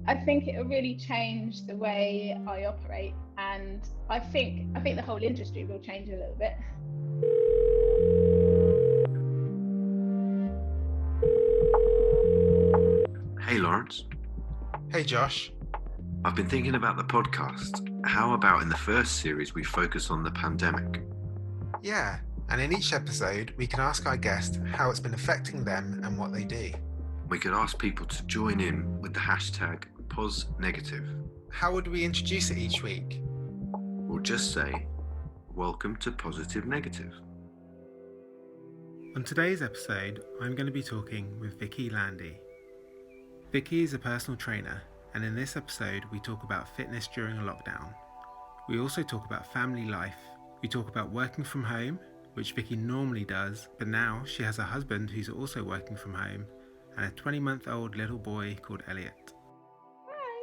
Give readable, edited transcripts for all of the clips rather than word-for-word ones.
I think it will really change the way I operate, and I think the whole industry will change a little bit. Hey Laurence. Hey Josh. I've been thinking about the podcast. How about in the first series we focus on the pandemic? Yeah, and in each episode we can ask our guest how it's been affecting them and what they do. We could ask people to join in with the hashtag posnegative. How would we introduce it each week? We'll just say, welcome to Positive Negative. On today's episode, I'm going to be talking with Vicki Landi. Vicki is a personal trainer, and in this episode we talk about fitness during a lockdown. We also talk about family life. We talk about working from home, which Vicki normally does, but now she has a husband who's also working from home, and a 20-month-old little boy called Elliot.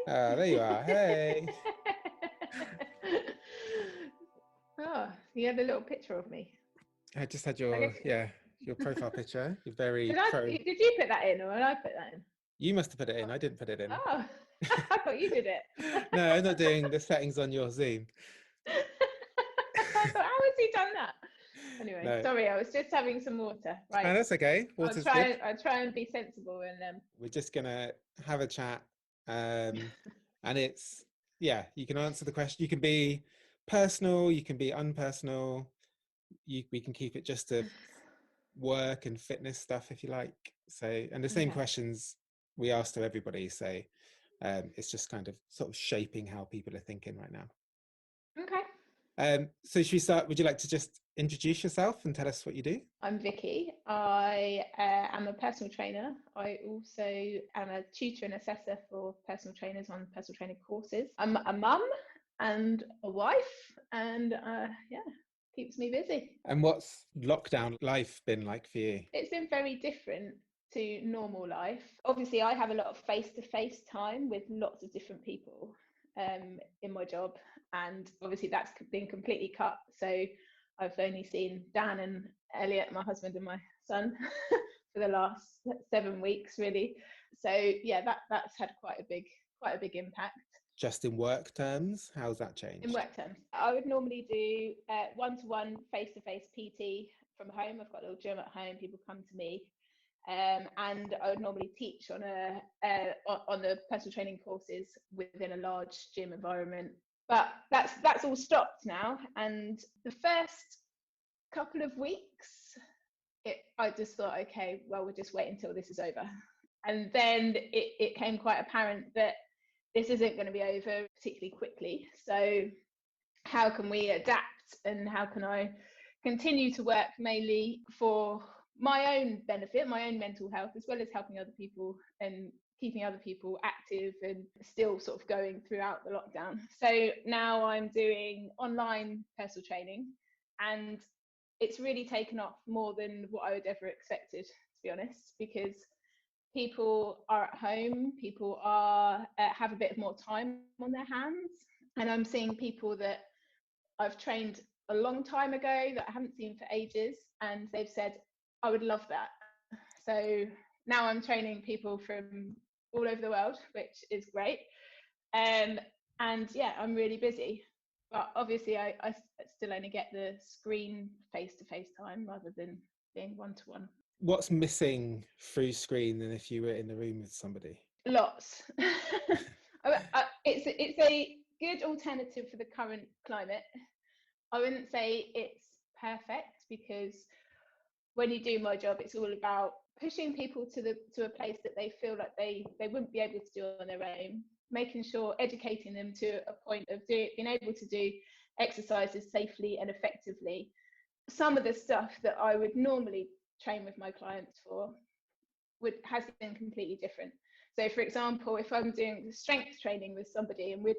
Hi. There you are. Hey. Oh, you had a little picture of me. I just had your profile picture. You're very Did you put that in, or did I put that in? You must have put it in. I didn't put it in. Oh, I thought you did it. No, I'm not doing the settings on your Zoom. I thought, how has he done that? Anyway, No. Sorry, I was just having some water. Right. No, that's okay. Water's good. I'll try and be sensible and We're just gonna have a chat, and it's you can answer the question. You can be personal, you can be unpersonal. We can keep it just to work and fitness stuff if you like. So, and the same questions we ask to everybody. So, it's just kind of sort of shaping how people are thinking right now. Okay. So should we start? Would you like to just introduce yourself and tell us what you do? I'm Vicki. I am a personal trainer. I also am a tutor and assessor for personal trainers on personal training courses. I'm a mum and a wife, and keeps me busy. And what's lockdown life been like for you? It's been very different to normal life. Obviously, I have a lot of face-to-face time with lots of different people in my job, and obviously that's been completely cut. So I've only seen Dan and Elliot, my husband and my son, for the last 7 weeks, really. So that's had quite a big impact. Just in work terms, how's that changed? In work terms, I would normally do one-to-one face-to-face PT from home. I've got a little gym at home. People come to me, and I would normally teach on the personal training courses within a large gym environment. But that's all stopped now. And the first couple of weeks, I just thought, okay, well, we'll just wait until this is over. And then it became quite apparent that this isn't going to be over particularly quickly. So how can we adapt, and how can I continue to work mainly for my own benefit, my own mental health, as well as helping other people and keeping other people active and still sort of going throughout the lockdown. So now I'm doing online personal training, and it's really taken off more than what I would ever expected, to be honest, because people are at home, people are have a bit more time on their hands, and I'm seeing people that I've trained a long time ago that I haven't seen for ages, and they've said, I would love that. So now I'm training people from all over the world, which is great. And I'm really busy. But obviously I still only get the screen face-to-face time rather than being one-to-one. What's missing through screen than if you were in the room with somebody? Lots. It's a good alternative for the current climate. I wouldn't say it's perfect, because when you do my job, it's all about pushing people to a place that they feel like they wouldn't be able to do on their own, making sure, educating them to a point of being able to do exercises safely and effectively. Some of the stuff that I would normally train with my clients for has been completely different. So for example, if I'm doing strength training with somebody and we're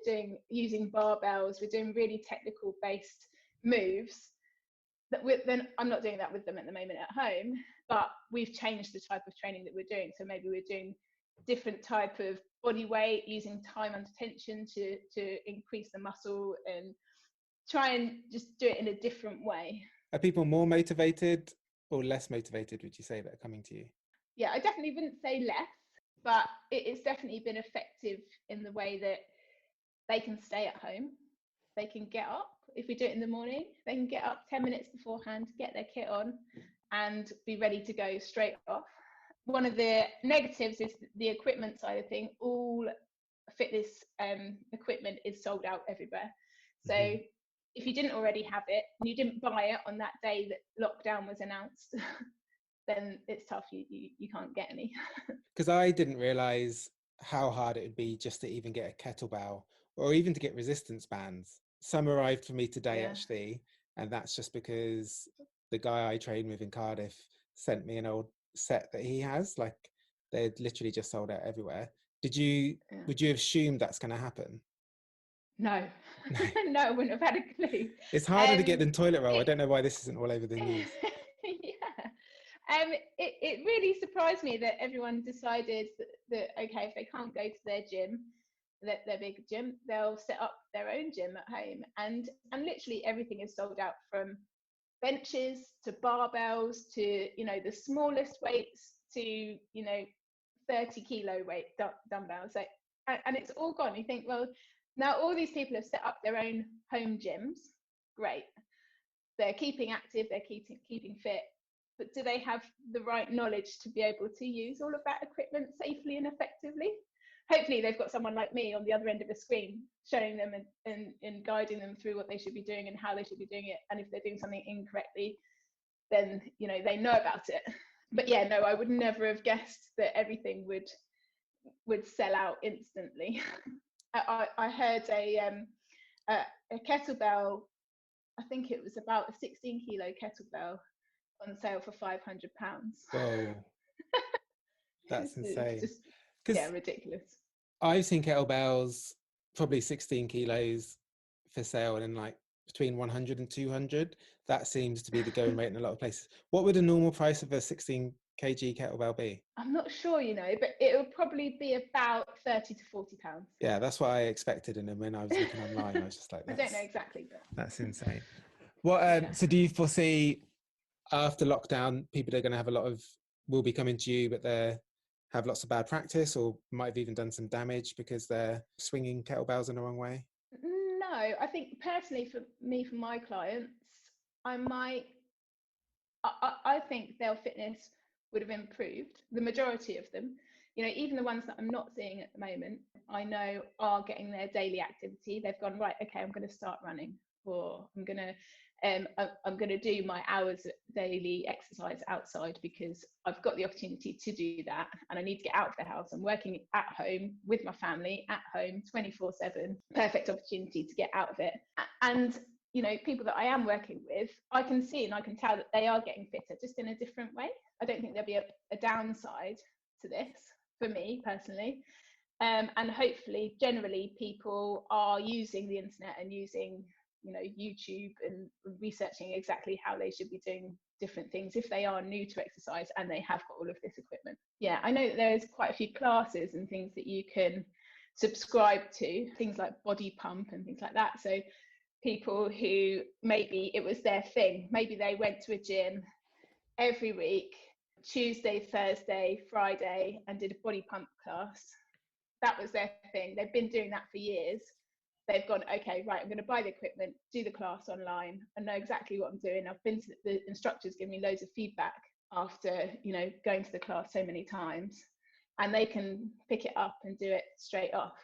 using barbells, we're doing really technical based moves, then I'm not doing that with them at the moment at home, but we've changed the type of training that we're doing. So maybe we're doing different type of body weight, using time under tension to increase the muscle, and try and just do it in a different way. Are people more motivated or less motivated, would you say, that are coming to you? Yeah, I definitely wouldn't say less. but it's definitely been effective in the way that they can stay at home. They can get up. If we do it in the morning, they can get up 10 minutes beforehand, get their kit on and be ready to go straight off. One of the negatives is the equipment side of things. All fitness equipment is sold out everywhere. So if you didn't already have it and you didn't buy it on that day that lockdown was announced, then it's tough. You can't get any. Because I didn't realize how hard it would be just to even get a kettlebell or even to get resistance bands. Some arrived for me today, actually, and that's just because the guy I train with in Cardiff sent me an old set that he has. Like, they'd literally just sold out everywhere. Would you have assumed that's going to happen? No. No, I wouldn't have had a clue. It's harder to get than toilet roll. I don't know why this isn't all over the news. It really surprised me that everyone decided that okay, if they can't go to their gym, their big gym, they'll set up their own gym at home, and literally everything is sold out, from benches to barbells to the smallest weights to 30 kilo weight dumbbells. So, and it's all gone. You think, well, now all these people have set up their own home gyms. Great, they're keeping active, they're keeping fit, but do they have the right knowledge to be able to use all of that equipment safely and effectively? Hopefully they've got someone like me on the other end of the screen showing them and guiding them through what they should be doing and how they should be doing it. And if they're doing something incorrectly, then they know about it. But yeah, no, I would never have guessed that everything would sell out instantly. I heard a kettlebell, I think it was about a 16 kilo kettlebell on sale for £500. Whoa, that's insane. Just, ridiculous. I've seen kettlebells probably 16 kilos for sale and like between 100 and 200. That seems to be the going rate in a lot of places. What would a normal price of a 16 kg kettlebell be? I'm not sure, but it would probably be about 30 to 40 pounds. Yeah, that's what I expected. And then when I was looking online, I was just like, I don't know exactly, but that's insane. What so do you foresee after lockdown, people are going to have will be coming to you, but they have lots of bad practice, or might have even done some damage because they're swinging kettlebells in the wrong way? No, I think personally for my clients, I think their fitness would have improved. The majority of them, even the ones that I'm not seeing at the moment, I know are getting their daily activity. They've gone, right, okay, I'm going to start running, or I'm going to do my hours of daily exercise outside because I've got the opportunity to do that and I need to get out of the house. I'm working at home with my family at home 24/7. Perfect opportunity to get out of it. And people that I am working with, I can see and I can tell that they are getting fitter, just in a different way. I don't think there'll be a downside to this for me personally. And hopefully, generally, people are using the internet and using YouTube and researching exactly how they should be doing different things if they are new to exercise and they have got all of this equipment. Yeah, I know that there's quite a few classes and things that you can subscribe to, things like body pump and things like that. So people who maybe it was their thing, maybe they went to a gym every week, Tuesday, Thursday, Friday, and did a body pump class. That was their thing. They've been doing that for years. They've gone, okay, right, I'm going to buy the equipment, do the class online. I know exactly what I'm doing. I've been to the instructors, give me loads of feedback after, going to the class so many times, and they can pick it up and do it straight off.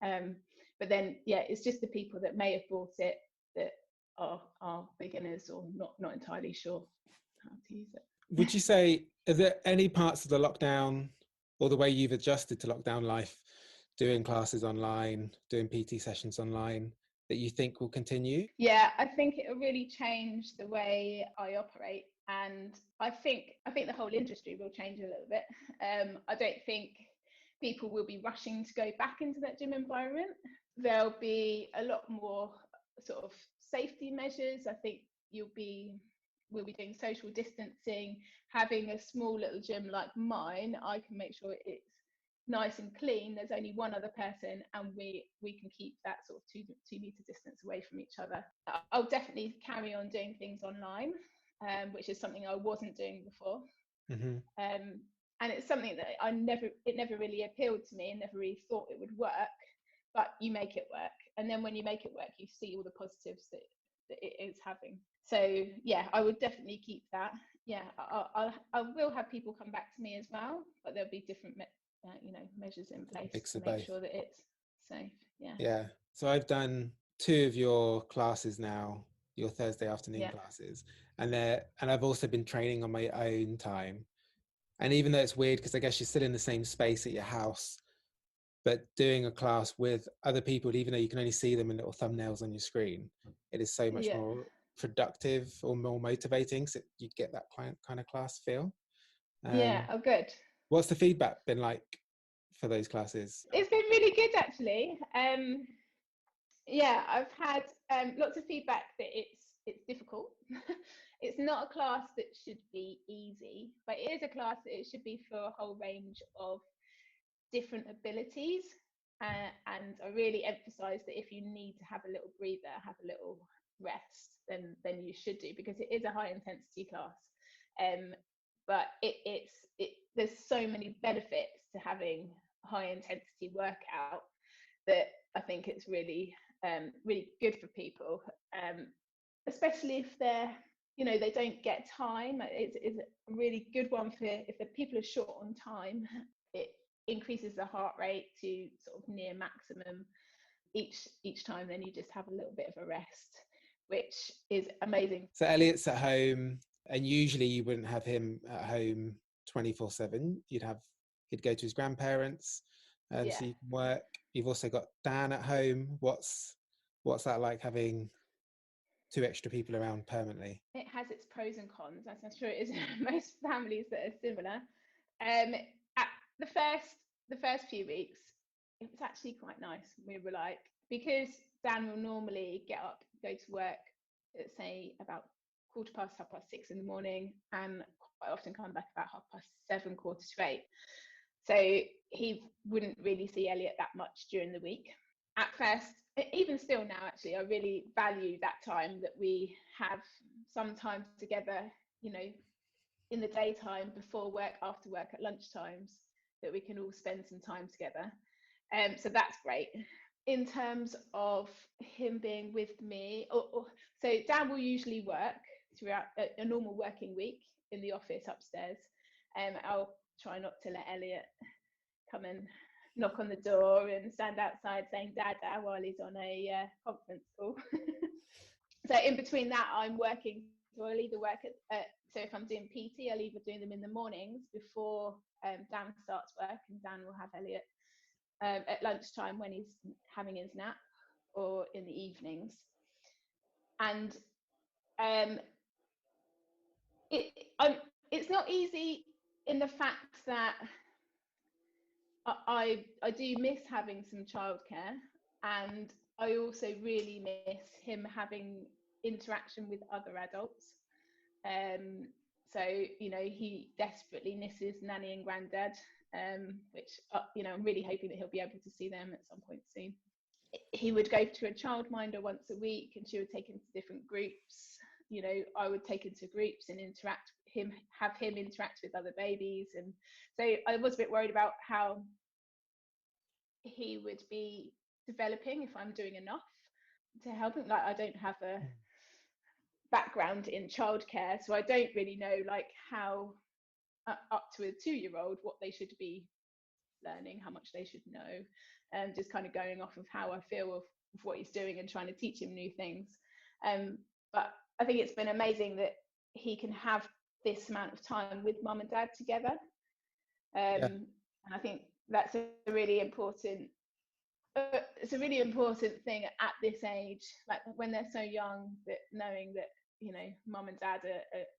But then, yeah, it's just the people that may have bought it that are beginners or not entirely sure how to use it. Would you say, are there any parts of the lockdown or the way you've adjusted to lockdown life, doing classes online, doing PT sessions online, that you think will continue? Yeah, I think it will really change the way I operate. And I think the whole industry will change a little bit. I don't think people will be rushing to go back into that gym environment. There'll be a lot more sort of safety measures. I think we'll be doing social distancing. Having a small little gym like mine, I can make sure it's nice and clean. There's only one other person, and we can keep that sort of two meter distance away from each other. I'll definitely carry on doing things online, which is something I wasn't doing before. Mm-hmm. And and it's something that it never really appealed to me and never really thought it would work, but you make it work. And then when you make it work, you see all the positives that it is having. So yeah, I would definitely keep that. Yeah, I will have people come back to me as well, but there'll be different measures in place to make sure that it's safe. Yeah. So I've done 2 of your classes now, your Thursday afternoon classes, and I've also been training on my own time. And even though it's weird, because I guess you're still in the same space at your house, but doing a class with other people, even though you can only see them in little thumbnails on your screen, it is so much more productive or more motivating. So you get that kind of class feel. Oh, good. What's the feedback been like for those classes? It's been really good, actually. I've had lots of feedback that it's difficult. It's not a class that should be easy, but it is a class that it should be for a whole range of different abilities. And I really emphasize that if you need to have a little breather, have a little rest, then you should do, because it is a high intensity class. But there's so many benefits to having high intensity workout that I think it's really really good for people, especially if they don't get time. It's a really good one for if the people are short on time. It increases the heart rate to sort of near maximum each time. Then you just have a little bit of a rest, which is amazing. So Elliot's at home, and usually you wouldn't have him at home 24/7. He'd go to his grandparents, so you can work. You've also got Dan at home. What's that like, having 2 extra people around permanently? It has its pros and cons, as I'm sure it is in most families that are similar. At the first few weeks, it was actually quite nice. We were like, because Dan will normally get up, go to work at, say, about 6:15 in the morning, and quite often come back about 7:30, 7:45. So he wouldn't really see Elliot that much during the week. At first, even still now, actually, I really value that time that we have some time together, in the daytime, before work, after work, at lunchtimes, that we can all spend some time together. So that's great. In terms of him being with me, so Dan will usually work throughout a normal working week in the office upstairs. I'll try not to let Elliot come and knock on the door and stand outside saying "Dada" while he's on a conference call. So in between that, I'm working. So I'll either work so if I'm doing PT, I'll either do them in the mornings before Dan starts work, and Dan will have Elliot at lunchtime when he's having his nap, or in the evenings. And it's not easy in the fact that I do miss having some childcare, and I also really miss him having interaction with other adults. So he desperately misses Nanny and Granddad, which I'm really hoping that he'll be able to see them at some point soon. He would go to a childminder once a week, and she would take him to different groups. I would take him to groups and have him interact with other babies. And so I was a bit worried about how he would be developing if I'm doing enough to help him. Like, I don't have a background in childcare, so I don't really know how up to a 2-year-old what they should be learning, how much they should know, and just kind of going off of how I feel of what he's doing and trying to teach him new things. But I think it's been amazing that he can have this amount of time with mum and dad together. And I think that's a really important thing at this age, like when they're so young, that knowing that mum and dad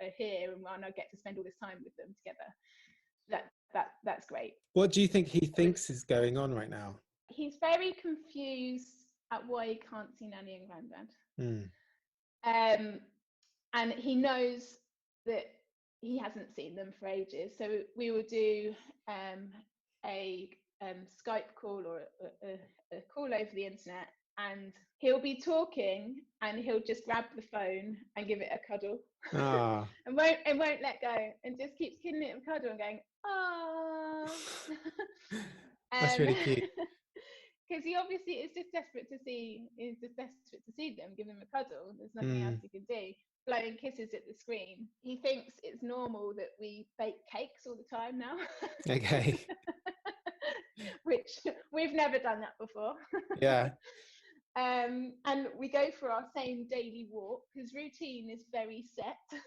are here, and I get to spend all this time with them together. That's great. What do you think he thinks is going on right now? He's very confused at why he can't see Nanny and Granddad. And he knows that he hasn't seen them for ages. So we will do a Skype call or a call over the internet, and he'll be talking and he'll just grab the phone and give it a cuddle. Ah. and won't let go, and just keeps giving it a cuddle and going, ah. That's really cute. Because he obviously is just desperate to see them, give them a cuddle. There's nothing else he can do. Blowing kisses at the screen. He thinks it's normal that we bake cakes all the time now. Okay. Which we've never done that before. Yeah. And we go for our same daily walk. His routine is very set.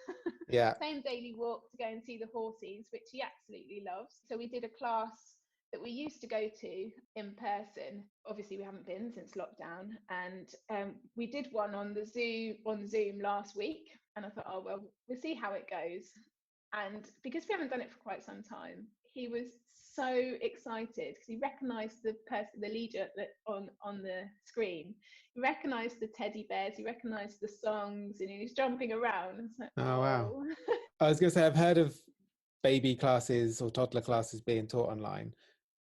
Yeah. Same daily walk to go and see the horses, which he absolutely loves. So we did a class that we used to go to in person. Obviously we haven't been since lockdown, and we did one on Zoom last week, and I thought, oh well, we'll see how it goes. And because we haven't done it for quite some time, he was so excited because he recognized the leader on the screen. He recognized the teddy bears, he recognized the songs, and he was jumping around. It's like, oh wow. I was going to say, I've heard of baby classes or toddler classes being taught online,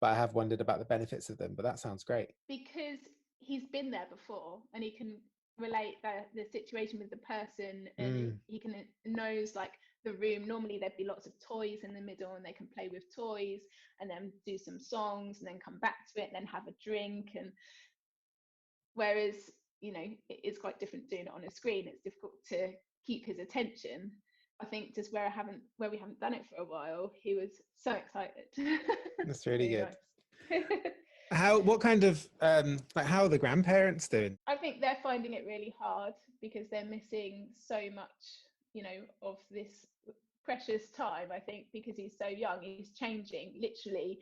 but I have wondered about the benefits of them. But that sounds great. Because he's been there before and he can relate the situation with the person, and he knows like the room. Normally there'd be lots of toys in the middle, and they can play with toys and then do some songs and then come back to it and then have a drink. And whereas, you know, it's quite different doing it on a screen. It's difficult to keep his attention. I think just where we haven't done it for a while, he was so excited. That's really good. Nice. What kind of how are the grandparents doing? I think they're finding it really hard because they're missing so much, you know, of this precious time. I think because he's so young, he's changing literally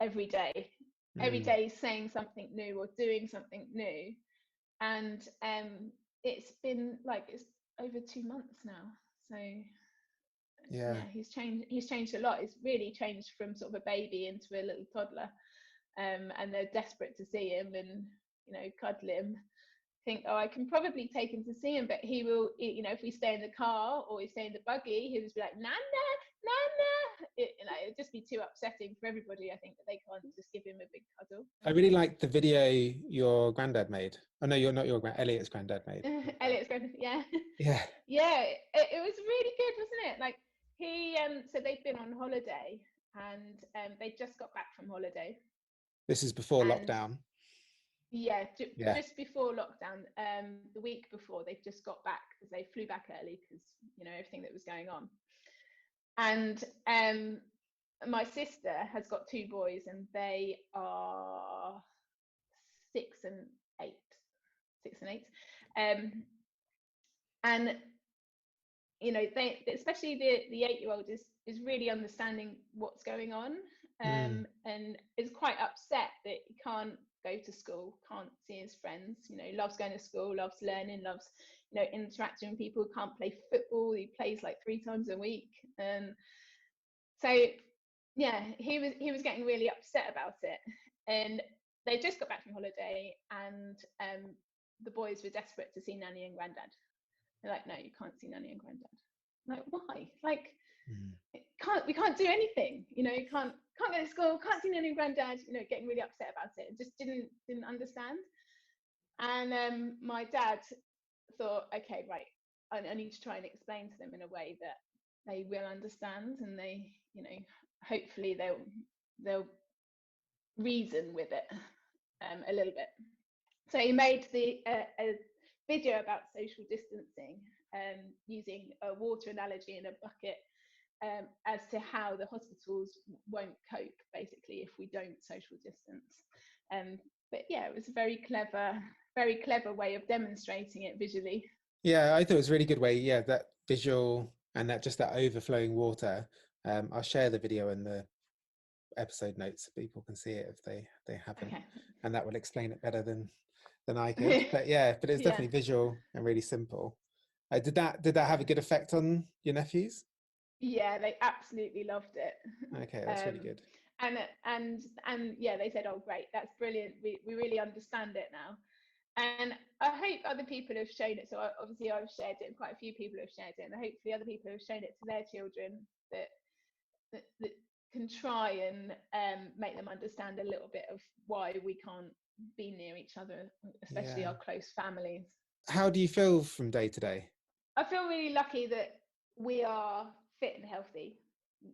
every day. Every day he's saying something new or doing something new. And it's been like, it's over 2 months now. So yeah, he's changed a lot. He's really changed from sort of a baby into a little toddler. And they're desperate to see him and, you know, cuddle him. Think, oh, I can probably take him to see him, but he will, you know, if we stay in the car or we stay in the buggy, he'll just be like, Nana, Nana. It'd just be too upsetting for everybody, I think, that they can't just give him a big cuddle. I really liked the video your granddad made. Oh no, you're not Elliot's granddad made. Elliot's granddad, yeah. Yeah. Yeah, it was really good, wasn't it? Like he, so they've been on holiday, and they just got back from holiday. This is before lockdown. Yeah, just before lockdown. The week before, they've just got back because they flew back early because, you know, everything that was going on. And my sister has got 2 boys, and they are 6 and 8. And you know, they, especially the 8-year-old is really understanding what's going on, and is quite upset that he can't go to school, can't see his friends. You know, loves going to school, loves learning, loves, you know, interacting with people. Can't play football. He plays like 3 times a week, and so yeah, he was getting really upset about it. And they just got back from holiday, and the boys were desperate to see Nanny and Granddad. They're like, no, you can't see Nanny and Granddad. I'm like, why? Like, we can't do anything. You know, you can't go to school, can't see Nanny and Granddad. You know, getting really upset about it. Just didn't understand. And my dad thought, okay, right, I need to try and explain to them in a way that they will understand, and they, you know, hopefully they'll reason with it a little bit. So he made a video about social distancing, using a water analogy in a bucket, as to how the hospitals won't cope basically if we don't social distance. But yeah, it was a very clever way of demonstrating it visually. Yeah, I thought it was a really good way. Yeah, that visual and that overflowing water. I'll share the video in the episode notes so people can see it if they haven't. Okay. And that will explain it better than I could. But yeah, but it's definitely visual and really simple. Did that have a good effect on your nephews? Yeah, they absolutely loved it. Okay, that's really good. And yeah, they said, oh great, that's brilliant, we really understand it now. And I hope other people have shown it. So obviously I've shared it, and quite a few people have shared it, and hopefully other people have shown it to their children that can and try and make them understand a little bit of why we can't be near each other, especially our close families. How do you feel from day to day? I feel really lucky that we are fit and healthy.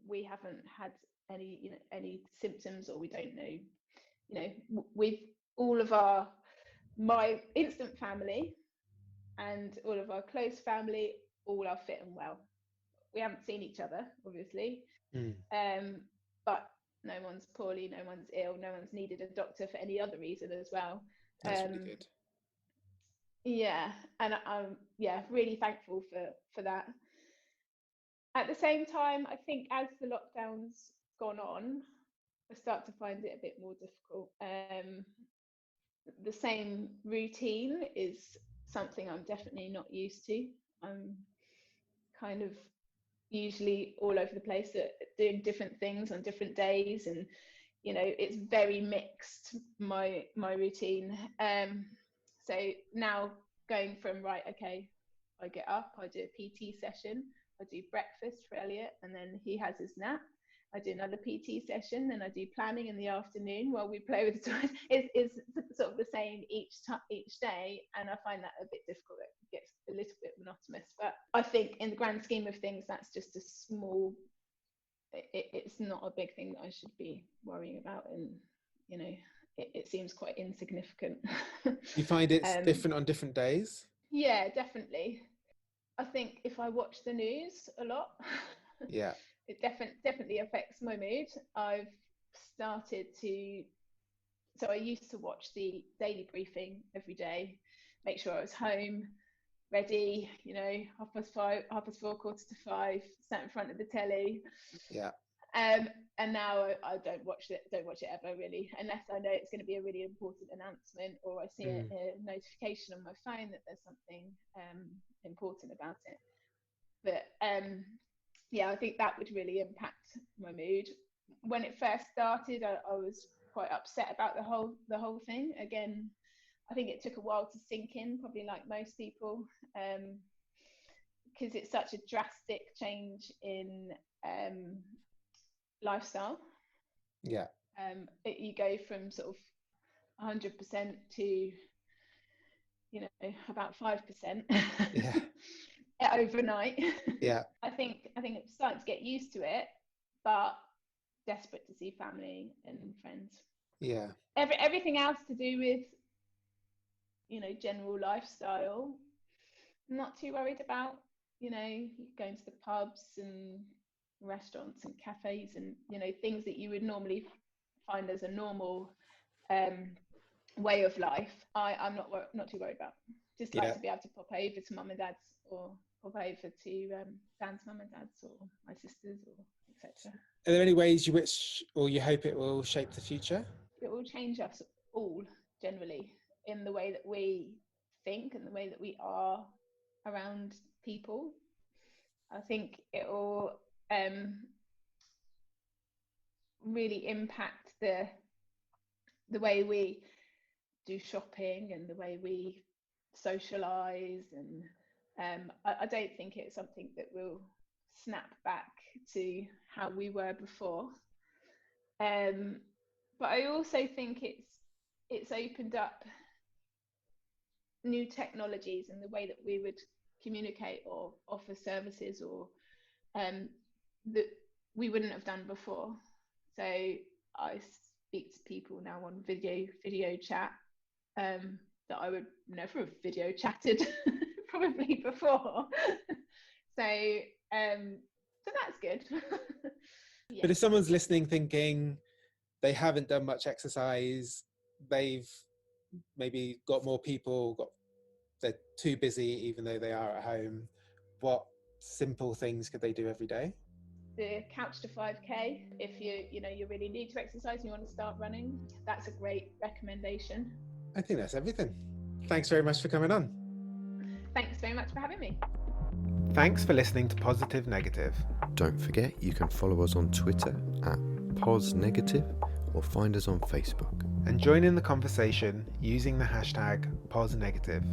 We haven't had any symptoms, or we don't know, with all of my instant family and all of our close family, all are fit and well. We haven't seen each other, obviously, but no one's poorly, no one's ill, no one's needed a doctor for any other reason as well. That's really good. Yeah, and I'm really thankful for that. At the same time, I think as the lockdown's gone on, I start to find it a bit more difficult. The same routine is something I'm definitely not used to. I'm kind of usually all over the place doing different things on different days, and it's very mixed, my routine. So now going from I get up, I do a PT session, I do breakfast for Elliot, and then he has his nap. I do another PT session, then I do planning in the afternoon while we play with the toys. It's sort of the same each day, and I find that a bit difficult. It gets a little bit monotonous, but I think in the grand scheme of things, that's just a small. It's not a big thing that I should be worrying about, and it seems quite insignificant. You find it's different on different days? Yeah, definitely. I think if I watch the news a lot, yeah, it definitely affects my mood. I've started to, so I used to watch the daily briefing every day, make sure I was home, ready, 5:30, 4:45, 5, sat in front of the telly. Yeah. And now I don't watch it ever, really, unless I know it's going to be a really important announcement, or I see a notification on my phone that there's something important about it. But I think that would really impact my mood. When it first started, I was quite upset about the whole thing. Again, I think it took a while to sink in, probably like most people, because it's such a drastic change in lifestyle. Yeah. You go from sort of 100% to about 5%. Yeah. Overnight. Yeah. I think I'm starting to get used to it, but desperate to see family and friends. Yeah. Everything else to do with general lifestyle, I'm not too worried about. Going to the pubs and restaurants and cafes and things that you would normally find as a normal way of life. I'm not too worried about. Just like to be able to pop over to mum and dad's, or pop over to Dan's mum and dad's, or my sisters, or etc. Are there any ways you wish or you hope it will shape the future? It will change us all generally in the way that we think and the way that we are around people. I think it will really impact the way we do shopping and the way we socialize, and I don't think it's something that will snap back to how we were before, but I also think it's opened up new technologies in the way that we would communicate or offer services, or that we wouldn't have done before. So I speak to people now on video chat that I would never have video chatted probably before. So that's good. Yeah. But if someone's listening thinking they haven't done much exercise, they've maybe got more people, they're too busy even though they are at home, what simple things could they do every day? The couch to 5K. If you really need to exercise and you want to start running, that's a great recommendation. I think that's everything. Thanks very much for coming on. Thanks very much for having me. Thanks for listening to Positive Negative. Don't forget, you can follow us on Twitter at posnegative, or find us on Facebook. And join in the conversation using the hashtag posnegative.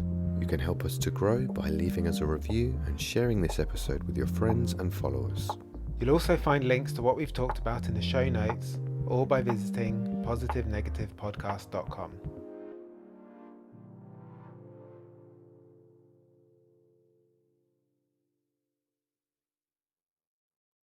You can help us to grow by leaving us a review and sharing this episode with your friends and followers. You'll also find links to what we've talked about in the show notes, all by visiting positivenegativepodcast.com.